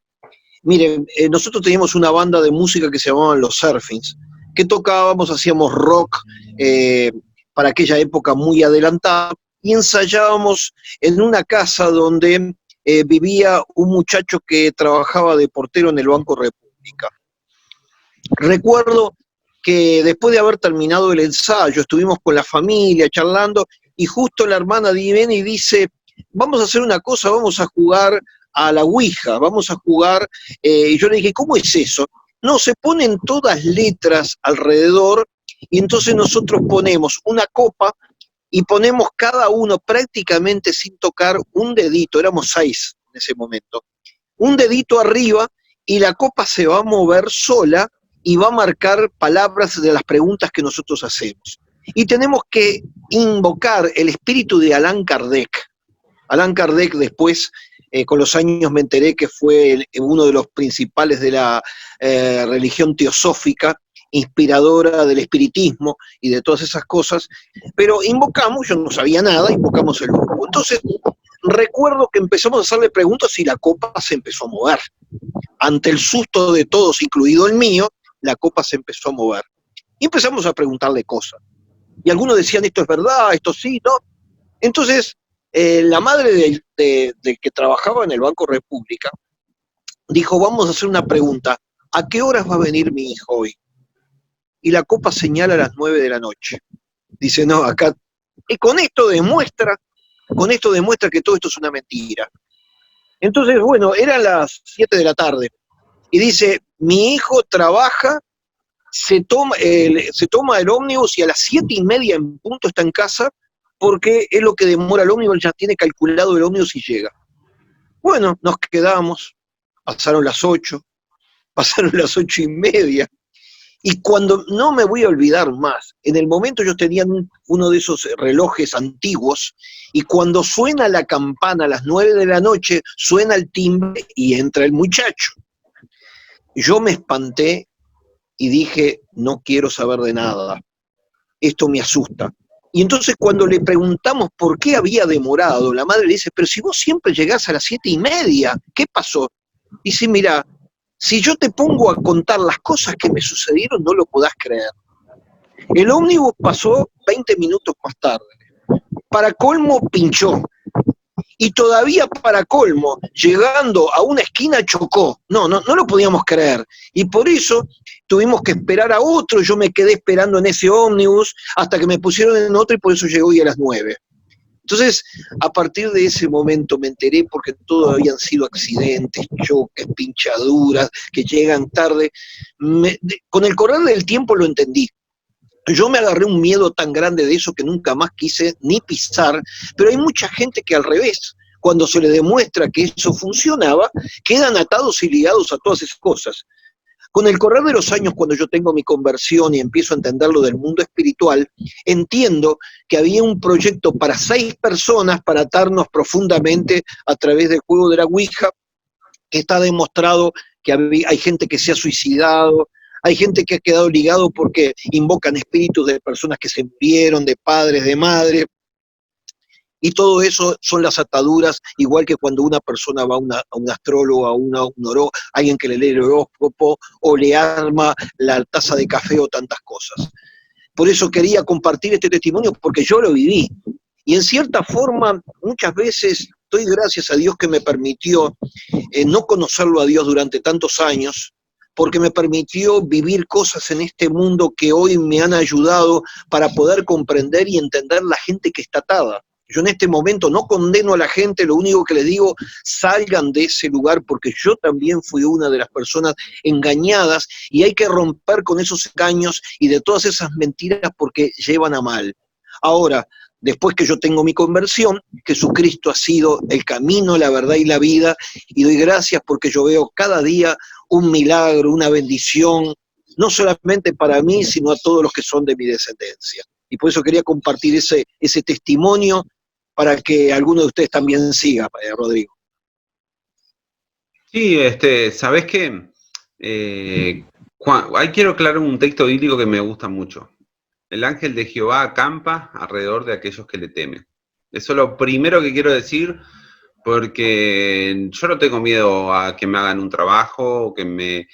Miren, nosotros teníamos una banda de música que se llamaban Los Surfings, que tocábamos, hacíamos rock para aquella época muy adelantada, y ensayábamos en una casa donde vivía un muchacho que trabajaba de portero en el Banco República. Recuerdo que después de haber terminado el ensayo, estuvimos con la familia charlando, y justo la hermana viene y dice, vamos a hacer una cosa, vamos a jugar a la Ouija, vamos a jugar, y yo le dije, ¿cómo es eso? No, se ponen todas letras alrededor, y entonces nosotros ponemos una copa y ponemos cada uno prácticamente sin tocar un dedito, éramos 6 en ese momento, un dedito arriba y la copa se va a mover sola y va a marcar palabras de las preguntas que nosotros hacemos. Y tenemos que invocar el espíritu de Allan Kardec. Allan Kardec después, con los años me enteré que fue uno de los principales de la religión teosófica, inspiradora del espiritismo y de todas esas cosas, pero invocamos, yo no sabía nada, invocamos el grupo. Entonces, recuerdo que empezamos a hacerle preguntas y la copa se empezó a mover. Ante el susto de todos, incluido el mío, la copa se empezó a mover. Y empezamos a preguntarle cosas. Y algunos decían, esto es verdad, esto sí, ¿no? Entonces, la madre del que trabajaba en el Banco República dijo, vamos a hacer una pregunta, ¿a qué horas va a venir mi hijo hoy? Y la copa señala a las 9 de la noche. Dice, no, acá... Y con esto demuestra que todo esto es una mentira. Entonces, bueno, eran las 7 de la tarde. Y dice, mi hijo trabaja, se toma el ómnibus y a las 7:30 en punto está en casa, porque es lo que demora el ómnibus, ya tiene calculado el ómnibus y llega. Bueno, nos quedamos, pasaron las 8, pasaron las 8:30, y cuando, no me voy a olvidar más, en el momento yo tenía uno de esos relojes antiguos, y cuando suena la campana a las 9 de la noche, suena el timbre y entra el muchacho. Yo me espanté y dije, no quiero saber de nada, esto me asusta. Y entonces cuando le preguntamos por qué había demorado, la madre le dice, pero si vos siempre llegás a las 7:30, ¿qué pasó? Dice, mira, si yo te pongo a contar las cosas que me sucedieron, no lo podás creer. El ómnibus pasó 20 minutos más tarde. Para colmo, pinchó. Y todavía para colmo, llegando a una esquina, chocó. No lo podíamos creer. Y por eso tuvimos que esperar a otro. Yo me quedé esperando en ese ómnibus hasta que me pusieron en otro y por eso llegó hoy a las 9. Entonces, a partir de ese momento me enteré, porque todos habían sido accidentes, choques, pinchaduras, que llegan tarde. Con el correr del tiempo lo entendí. Yo me agarré un miedo tan grande de eso que nunca más quise ni pisar, pero hay mucha gente que al revés, cuando se le demuestra que eso funcionaba, quedan atados y ligados a todas esas cosas. Con el correr de los años, cuando yo tengo mi conversión y empiezo a entender lo del mundo espiritual, entiendo que había un proyecto para 6 personas para atarnos profundamente a través del juego de la Ouija, que está demostrado que hay gente que se ha suicidado, hay gente que ha quedado ligado porque invocan espíritus de personas que se murieron, de padres, de madres, y todo eso son las ataduras, igual que cuando una persona va a un astrólogo, a alguien que le lee el horóscopo, o le arma la taza de café o tantas cosas. Por eso quería compartir este testimonio, porque yo lo viví, y en cierta forma, muchas veces, doy gracias a Dios que me permitió no conocerlo a Dios durante tantos años, porque me permitió vivir cosas en este mundo que hoy me han ayudado para poder comprender y entender la gente que está atada. Yo en este momento no condeno a la gente, lo único que les digo, salgan de ese lugar, porque yo también fui una de las personas engañadas, y hay que romper con esos engaños y de todas esas mentiras porque llevan a mal. Ahora, después que yo tengo mi conversión, Jesucristo ha sido el camino, la verdad y la vida, y doy gracias porque yo veo cada día un milagro, una bendición, no solamente para mí, sino a todos los que son de mi descendencia. Y por eso quería compartir ese testimonio para que alguno de ustedes también siga, Rodrigo. Sí, ¿sabés qué? Ahí quiero aclarar un texto bíblico que me gusta mucho. El ángel de Jehová acampa alrededor de aquellos que le temen. Eso es lo primero que quiero decir, porque yo no tengo miedo a que me hagan un trabajo, o que me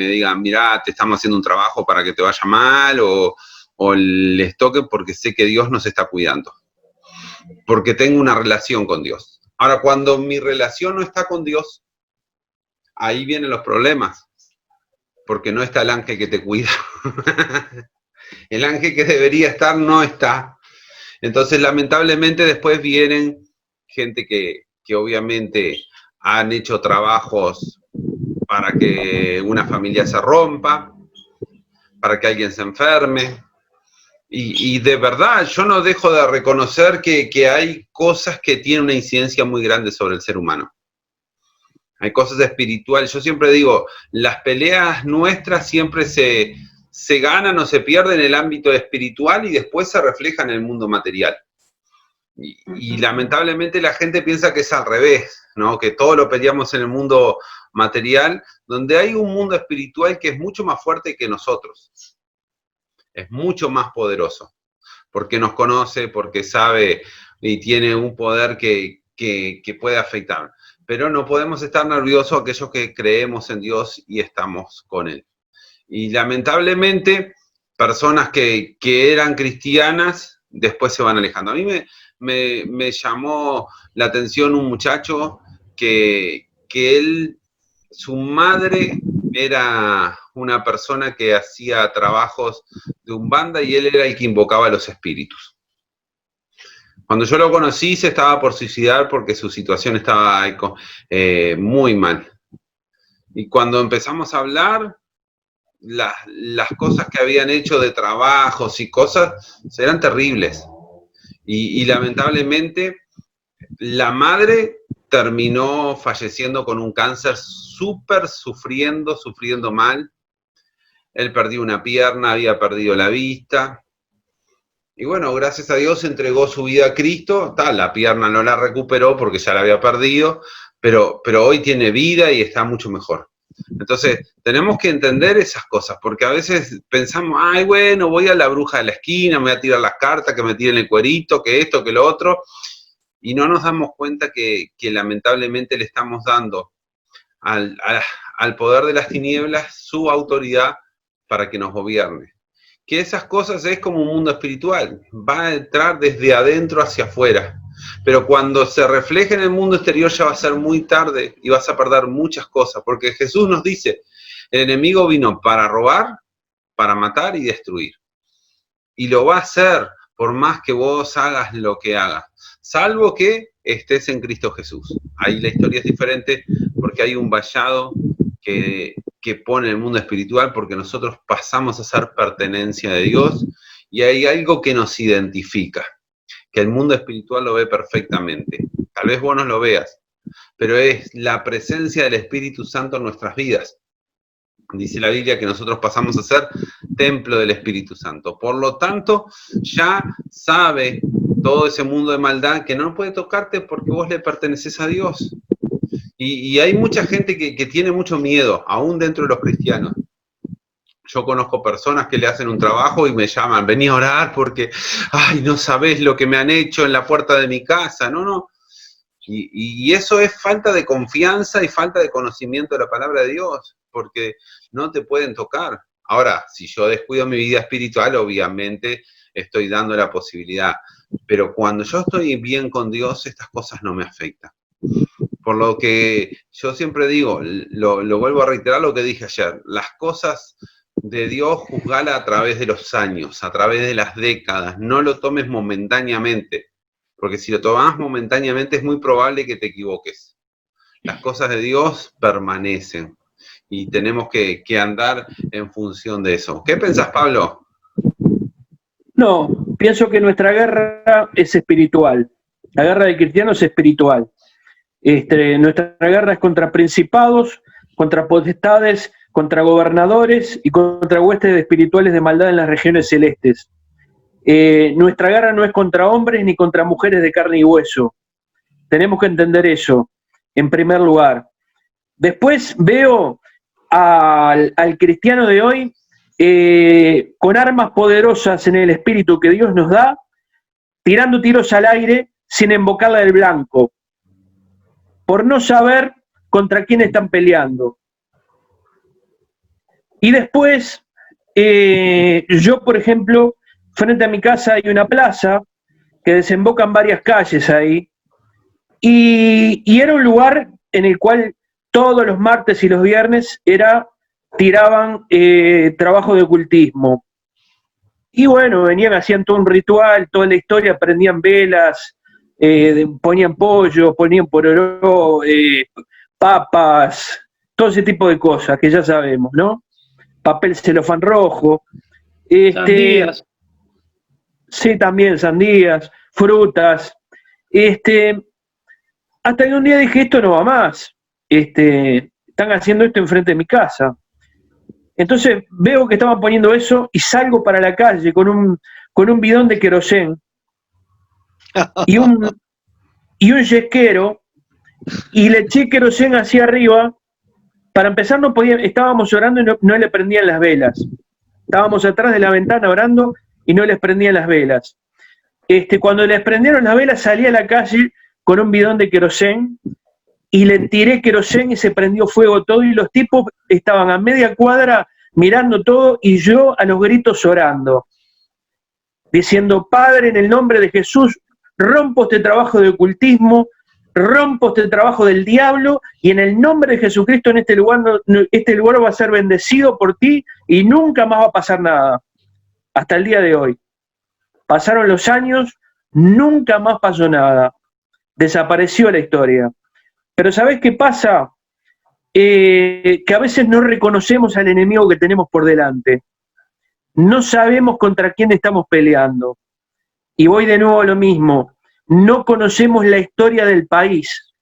digan, mirá, te estamos haciendo un trabajo para que te vaya mal, o les toque, porque sé que Dios nos está cuidando. Porque tengo una relación con Dios. Ahora, cuando mi relación no está con Dios, ahí vienen los problemas, porque no está el ángel que te cuida. El ángel que debería estar no está. Entonces, lamentablemente, después vienen gente que obviamente han hecho trabajos para que una familia se rompa, para que alguien se enferme. Y de verdad, yo no dejo de reconocer que hay cosas que tienen una incidencia muy grande sobre el ser humano. Hay cosas espirituales. Yo siempre digo, las peleas nuestras siempre se ganan o se pierden en el ámbito espiritual y después se reflejan en el mundo material. Y lamentablemente la gente piensa que es al revés, ¿no? Que todo lo peleamos en el mundo material, donde hay un mundo espiritual que es mucho más fuerte que nosotros. Es mucho más poderoso, porque nos conoce, porque sabe y tiene un poder que puede afectar. Pero no podemos estar nerviosos aquellos que creemos en Dios y estamos con Él. Y lamentablemente, personas que eran cristianas, después se van alejando. A mí me llamó la atención un muchacho que su madre era una persona que hacía trabajos de Umbanda y él era el que invocaba a los espíritus. Cuando yo lo conocí se estaba por suicidar porque su situación estaba muy mal. Y cuando empezamos a hablar, las cosas que habían hecho de trabajos y cosas eran terribles. Y lamentablemente la madre terminó falleciendo con un cáncer súper sufriendo mal. Él perdió una pierna, había perdido la vista. Y bueno, gracias a Dios entregó su vida a Cristo. La pierna no la recuperó porque ya la había perdido, pero hoy tiene vida y está mucho mejor. Entonces, tenemos que entender esas cosas, porque a veces pensamos, ay, bueno, voy a la bruja de la esquina, me voy a tirar las cartas, que me tiren el cuerito, que esto, que lo otro, y no nos damos cuenta que lamentablemente le estamos dando al poder de las tinieblas su autoridad para que nos gobierne. Que esas cosas es como un mundo espiritual, va a entrar desde adentro hacia afuera, pero cuando se refleje en el mundo exterior ya va a ser muy tarde y vas a perder muchas cosas, porque Jesús nos dice, el enemigo vino para robar, para matar y destruir. Y lo va a hacer por más que vos hagas lo que hagas, salvo que estés en Cristo Jesús. Ahí la historia es diferente porque hay un vallado que pone el mundo espiritual porque nosotros pasamos a ser pertenencia de Dios y hay algo que nos identifica, que el mundo espiritual lo ve perfectamente. Tal vez vos no lo veas, pero es la presencia del Espíritu Santo en nuestras vidas. Dice la Biblia que nosotros pasamos a ser templo del Espíritu Santo. Por lo tanto, ya sabe todo ese mundo de maldad que no puede tocarte porque vos le perteneces a Dios. Y hay mucha gente que tiene mucho miedo, aún dentro de los cristianos. Yo conozco personas que le hacen un trabajo y me llaman, vení a orar porque, ay, no sabés lo que me han hecho en la puerta de mi casa. No. Y eso es falta de confianza y falta de conocimiento de la palabra de Dios, porque no te pueden tocar. Ahora, si yo descuido mi vida espiritual, obviamente estoy dando la posibilidad. Pero cuando yo estoy bien con Dios, estas cosas no me afectan. Por lo que yo siempre digo, lo vuelvo a reiterar lo que dije ayer, las cosas de Dios juzgala a través de los años, a través de las décadas, no lo tomes momentáneamente, porque si lo tomas momentáneamente es muy probable que te equivoques. Las cosas de Dios permanecen y tenemos que andar en función de eso. ¿Qué pensás, Pablo? No, pienso que nuestra guerra es espiritual, la guerra del cristiano es espiritual. Nuestra guerra es contra principados, contra potestades, contra gobernadores y contra huestes espirituales de maldad en las regiones celestes. Nuestra guerra no es contra hombres ni contra mujeres de carne y hueso. Tenemos que entender eso, en primer lugar. Después veo al cristiano de hoy con armas poderosas en el espíritu que Dios nos da, tirando tiros al aire sin invocarla del blanco, por no saber contra quién están peleando. Y después, yo, por ejemplo, frente a mi casa hay una plaza que desemboca en varias calles ahí, y era un lugar en el cual todos los martes y los viernes tiraban trabajo de ocultismo. Y bueno, venían, hacían todo un ritual, toda la historia, prendían velas, ponían pollo, ponían pororó, papas, todo ese tipo de cosas que ya sabemos, ¿no? papel celofán rojo. Sandías. Sí, también sandías, frutas. Hasta que un día dije, esto no va más. Están haciendo esto enfrente de mi casa. Entonces veo que estaban poniendo eso y salgo para la calle con un bidón de querosén y un yesquero, y le eché querosén hacia arriba. Para empezar, no podía, estábamos orando y no le prendían las velas. Estábamos atrás de la ventana orando y no les prendían las velas. Cuando les prendieron las velas, salí a la calle con un bidón de querosén y le tiré querosén y se prendió fuego todo, y los tipos estaban a media cuadra mirando todo y yo a los gritos orando, diciendo: Padre, en el nombre de Jesús, rompo este trabajo de ocultismo, rompo este trabajo del diablo, y en el nombre de Jesucristo en este lugar va a ser bendecido por ti y nunca más va a pasar nada. Hasta el día de hoy. Pasaron los años, nunca más pasó nada. Desapareció la historia. Pero ¿sabés qué pasa? Que a veces no reconocemos al enemigo que tenemos por delante. No sabemos contra quién estamos peleando. Y voy de nuevo a lo mismo. No conocemos la historia del país.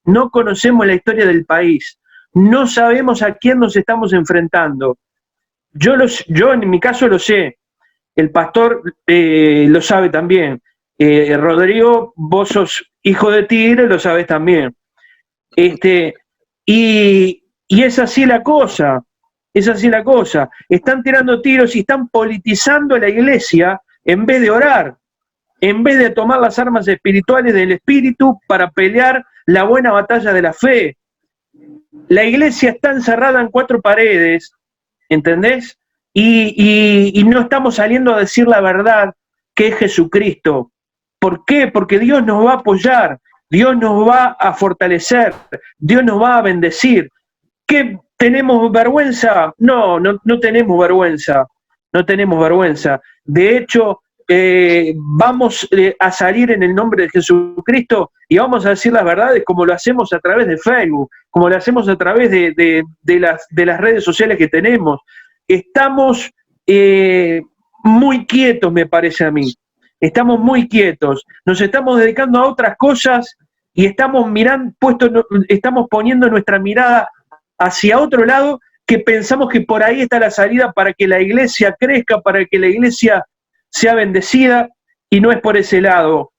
No conocemos la historia del país. No sabemos a quién nos estamos enfrentando. Yo en mi caso lo sé. El pastor lo sabe también. Rodrigo, vos sos hijo de tigre, lo sabes también. Y es así la cosa. Es así la cosa. Están tirando tiros y están politizando la iglesia en vez de orar, en vez de tomar las armas espirituales del espíritu para pelear la buena batalla de la fe. La iglesia está encerrada en 4 paredes, ¿entendés? Y no estamos saliendo a decir la verdad, que es Jesucristo. ¿Por qué? Porque Dios nos va a apoyar, Dios nos va a fortalecer, Dios nos va a bendecir. ¿Qué, tenemos vergüenza? No tenemos vergüenza, no tenemos vergüenza. De hecho, vamos a salir en el nombre de Jesucristo y vamos a decir las verdades como lo hacemos a través de Facebook, como lo hacemos a través de las redes sociales que tenemos. Estamos muy quietos, me parece a mí. Estamos muy quietos. Nos estamos dedicando a otras cosas y estamos estamos poniendo nuestra mirada hacia otro lado, que pensamos que por ahí está la salida para que la iglesia crezca, para que la iglesia sea bendecida, y no es por ese lado.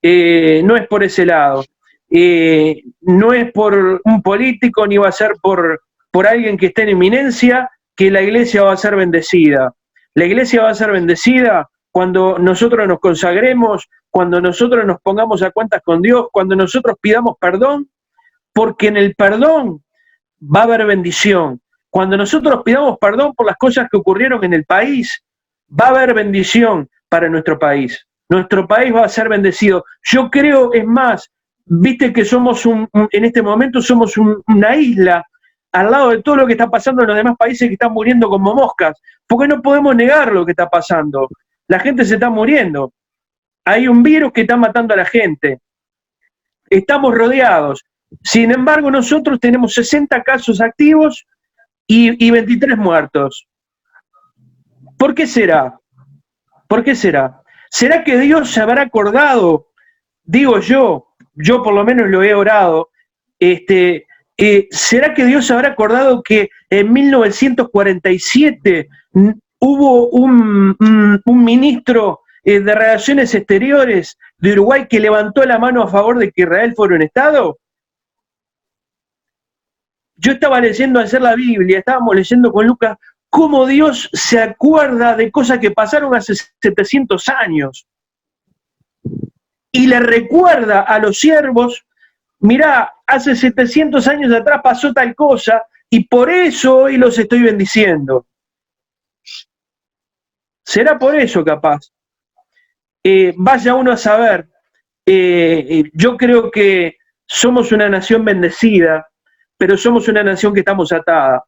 No es por ese lado. No es por un político, ni va a ser por alguien que esté en eminencia, que la iglesia va a ser bendecida. La iglesia va a ser bendecida cuando nosotros nos consagremos, cuando nosotros nos pongamos a cuentas con Dios, cuando nosotros pidamos perdón, porque en el perdón va a haber bendición. Cuando nosotros pidamos perdón por las cosas que ocurrieron en el país, va a haber bendición para nuestro país. Nuestro país va a ser bendecido. Yo creo, es más, viste que somos en este momento somos una isla al lado de todo lo que está pasando en los demás países que están muriendo como moscas, porque no podemos negar lo que está pasando. La gente se está muriendo. Hay un virus que está matando a la gente. Estamos rodeados. Sin embargo, nosotros tenemos 60 casos activos y 23 muertos. ¿Por qué será? ¿Por qué será? ¿Será que Dios se habrá acordado? Digo yo por lo menos lo he orado, ¿será que Dios se habrá acordado que en 1947 hubo un ministro de Relaciones Exteriores de Uruguay que levantó la mano a favor de que Israel fuera un Estado? Yo estaba leyendo ayer la Biblia, estábamos leyendo con Lucas, cómo Dios se acuerda de cosas que pasaron hace 700 años. Y le recuerda a los siervos, mirá, hace 700 años atrás pasó tal cosa, y por eso hoy los estoy bendiciendo. ¿Será por eso capaz? Vaya uno a saber. Yo creo que somos una nación bendecida, pero somos una nación que estamos atada.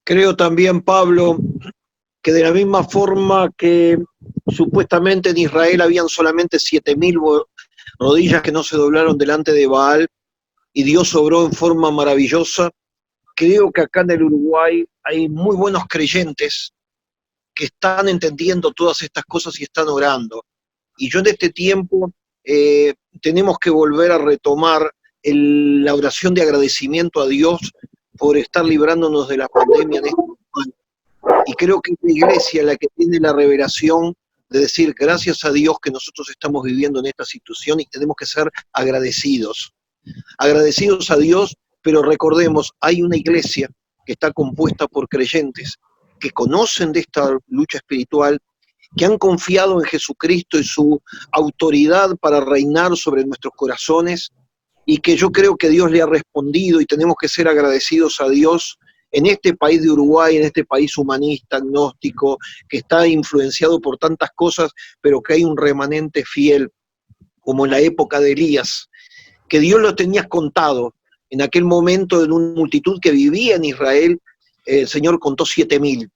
Creo también, Pablo, que de la misma forma que supuestamente en Israel habían solamente 7.000 rodillas que no se doblaron delante de Baal, y Dios obró en forma maravillosa, creo que acá en el Uruguay hay muy buenos creyentes que están entendiendo todas estas cosas y están orando. Y yo en este tiempo tenemos que volver a retomar la oración de agradecimiento a Dios por estar librándonos de la pandemia en este momento. Y creo que es la iglesia la que tiene la revelación de decir gracias a Dios que nosotros estamos viviendo en esta situación y tenemos que ser agradecidos. Agradecidos a Dios, pero recordemos, hay una iglesia que está compuesta por creyentes que conocen de esta lucha espiritual, que han confiado en Jesucristo y su autoridad para reinar sobre nuestros corazones, y que yo creo que Dios le ha respondido y tenemos que ser agradecidos a Dios en este país de Uruguay, en este país humanista, agnóstico, que está influenciado por tantas cosas, pero que hay un remanente fiel, como en la época de Elías, que Dios lo tenía contado. En aquel momento, en una multitud que vivía en Israel, el Señor contó 7.000.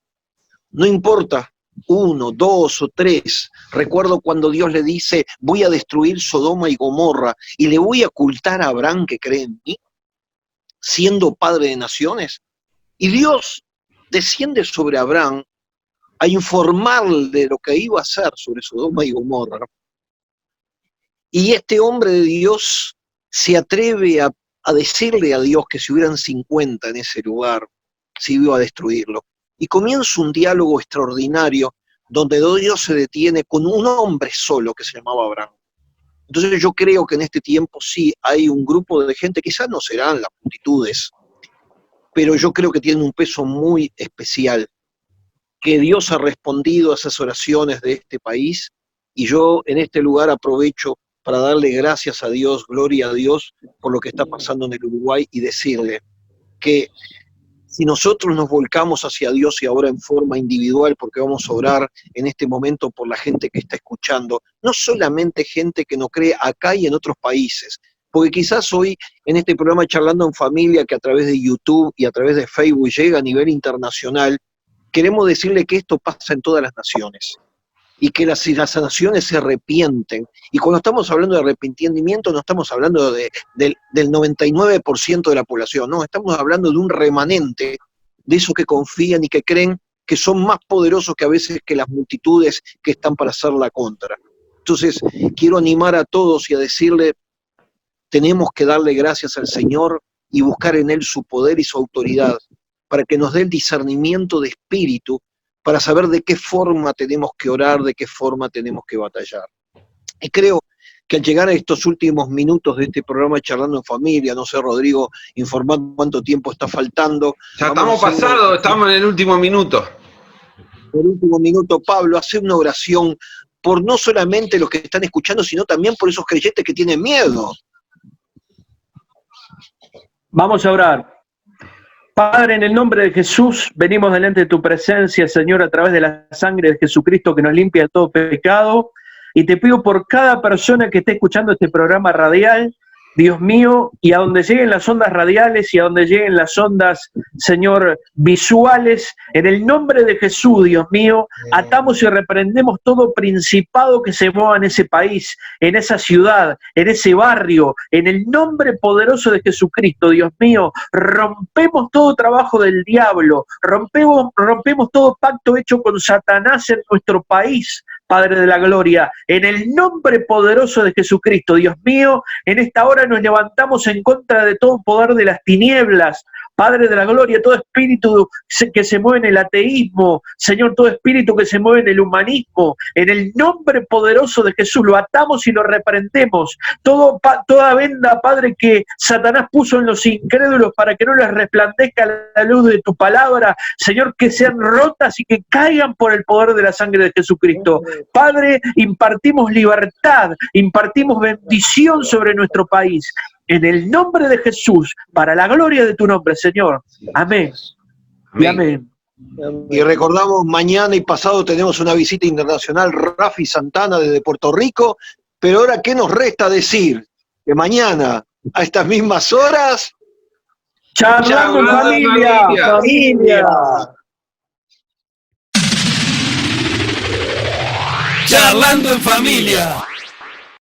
No importa, 1, 2 o 3. Recuerdo cuando Dios le dice, voy a destruir Sodoma y Gomorra, y le voy a ocultar a Abraham que cree en mí, siendo padre de naciones. Y Dios desciende sobre Abraham a informarle de lo que iba a hacer sobre Sodoma y Gomorra. Y este hombre de Dios se atreve a decirle a Dios que si hubieran 50 en ese lugar, se iba a destruirlo. Y comienza un diálogo extraordinario donde Dios se detiene con un hombre solo que se llamaba Abraham. Entonces yo creo que en este tiempo sí hay un grupo de gente, quizás no serán las multitudes, pero yo creo que tienen un peso muy especial, que Dios ha respondido a esas oraciones de este país, y yo en este lugar aprovecho para darle gracias a Dios, gloria a Dios, por lo que está pasando en el Uruguay, y decirle que si nosotros nos volcamos hacia Dios y ahora en forma individual, porque vamos a orar en este momento por la gente que está escuchando, no solamente gente que no cree acá y en otros países, porque quizás hoy en este programa Charlando en Familia, que a través de YouTube y a través de Facebook llega a nivel internacional, queremos decirle que esto pasa en todas las naciones y que las naciones se arrepienten. Y cuando estamos hablando de arrepentimiento no estamos hablando del 99% de la población, no, estamos hablando de un remanente de esos que confían y que creen que son más poderosos que a veces que las multitudes que están para hacer la contra. Entonces quiero animar a todos y a decirle, tenemos que darle gracias al Señor y buscar en Él su poder y su autoridad para que nos dé el discernimiento de espíritu para saber de qué forma tenemos que orar, de qué forma tenemos que batallar. Y creo que al llegar a estos últimos minutos de este programa Charlando en Familia, no sé, Rodrigo, informando cuánto tiempo está faltando. Ya estamos pasados, estamos en el último minuto. El último minuto, Pablo, hace una oración por no solamente los que están escuchando, sino también por esos creyentes que tienen miedo. Vamos a orar. Padre, en el nombre de Jesús, venimos delante de tu presencia, Señor, a través de la sangre de Jesucristo que nos limpia de todo pecado, y te pido por cada persona que esté escuchando este programa radial, Dios mío, y a donde lleguen las ondas radiales y a donde lleguen las ondas, Señor, visuales, en el nombre de Jesús, Dios mío, atamos y reprendemos todo principado que se mueva en ese país, en esa ciudad, en ese barrio, en el nombre poderoso de Jesucristo, Dios mío, rompemos todo trabajo del diablo, rompemos todo pacto hecho con Satanás en nuestro país, Padre de la gloria, en el nombre poderoso de Jesucristo, Dios mío, en esta hora nos levantamos en contra de todo poder de las tinieblas, Padre de la gloria, todo espíritu que se mueve en el ateísmo, Señor, todo espíritu que se mueve en el humanismo, en el nombre poderoso de Jesús, lo atamos y lo reprendemos. Toda venda, Padre, que Satanás puso en los incrédulos para que no les resplandezca la luz de tu palabra, Señor, que sean rotas y que caigan por el poder de la sangre de Jesucristo. Padre, impartimos libertad, impartimos bendición sobre nuestro país. En el nombre de Jesús, para la gloria de tu nombre, Señor. Amén. Y amén. Y recordamos, mañana y pasado tenemos una visita internacional, Rafi Santana desde Puerto Rico, pero ahora, ¿qué nos resta decir? Que mañana, a estas mismas horas, Charlando en familia. Charlando en Familia.